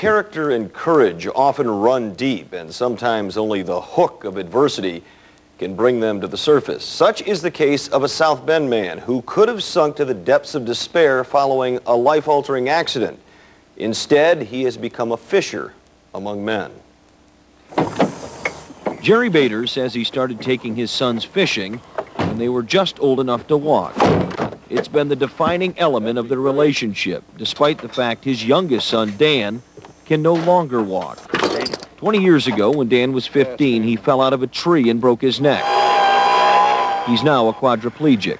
character and courage often run deep, and sometimes only the hook of adversity can bring them to the surface. Such is the case of a South Bend man who could have sunk to the depths of despair following a life-altering accident. Instead, he has become a fisher among men. Jerry Bader says he started taking his sons fishing when they were just old enough to walk. It's been the defining element of their relationship, despite the fact his youngest son, Dan, can no longer walk. 20 years ago, when Dan was 15, he fell out of a tree and broke his neck. He's now a quadriplegic.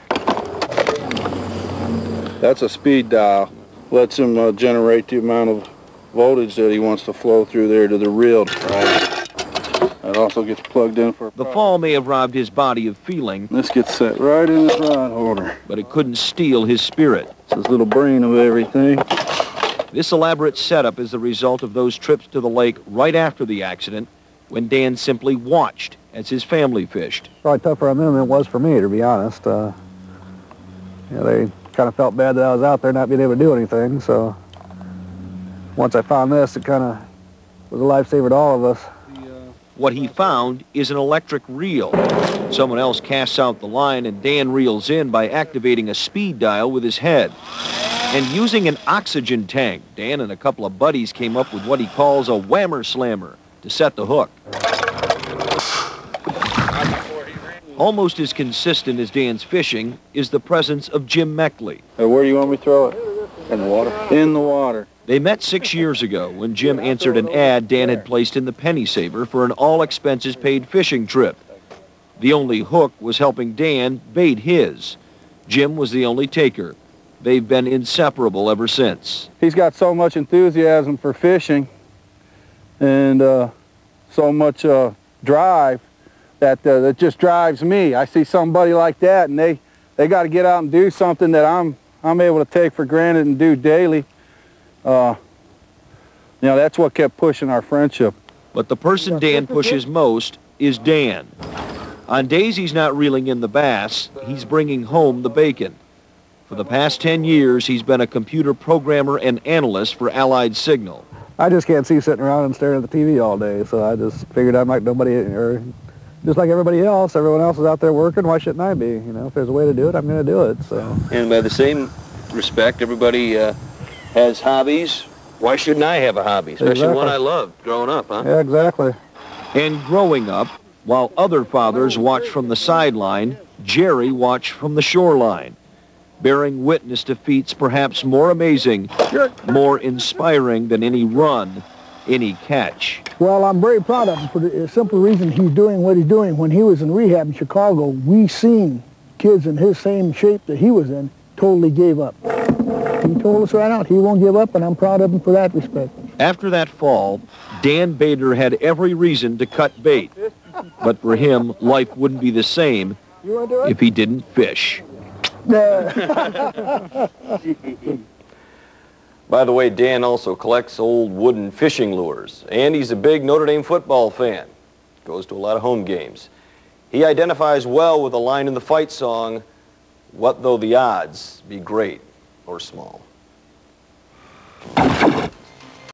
That's a speed dial. Lets him generate the amount of voltage that he wants to flow through there to the reel. Right. It also gets plugged in for the fall may have robbed his body of feeling. This gets set right in the rod holder. But it couldn't steal his spirit. It's his little brain of everything. This elaborate setup is the result of those trips to the lake right after the accident, when Dan simply watched as his family fished. Probably tougher on them than it was for me, to be honest. They kind of felt bad that I was out there not being able to do anything, so once I found this, it kind of was a lifesaver to all of us. What he found is an electric reel. Someone else casts out the line and Dan reels in by activating a speed dial with his head. And using an oxygen tank, Dan and a couple of buddies came up with what he calls a whammer slammer to set the hook. Almost as consistent as Dan's fishing is the presence of Jim Meckley. Where do you want me to throw it? In the water. In the water. They met 6 years ago when Jim answered an ad Dan had placed in the Penny Saver for an all-expenses-paid fishing trip. The only hook was helping Dan bait his. Jim was the only taker. They've been inseparable ever since. He's got so much enthusiasm for fishing and so much drive that just drives me. I see somebody like that and they got to get out and do something that I'm able to take for granted and do daily. That's what kept pushing our friendship. But the person Dan pushes most is Dan. On days he's not reeling in the bass, he's bringing home the bacon. For the past 10 years, he's been a computer programmer and analyst for Allied Signal. I just can't see sitting around and staring at the TV all day, so I just figured I'm like nobody, or just like everybody else. Everyone else is out there working. Why shouldn't I be? You know, if there's a way to do it, I'm going to do it. So. And by the same respect, everybody has hobbies. Why shouldn't I have a hobby, especially one I loved growing up, huh? Yeah, exactly. And growing up, while other fathers watched from the sideline, Jerry watched from the shoreline, bearing witness to feats perhaps more amazing, more inspiring than any run, any catch. Well, I'm very proud of him for the simple reason he's doing what he's doing. When he was in rehab in Chicago, we seen kids in his same shape that he was in totally gave up. He told us right out he won't give up, and I'm proud of him for that respect. After that fall, Dan Bader had every reason to cut bait. But for him, life wouldn't be the same if he didn't fish. By the way, Dan also collects old wooden fishing lures, and he's a big Notre Dame football fan. Goes to a lot of home games. He identifies well with a line in the fight song, "What though the odds be great or small."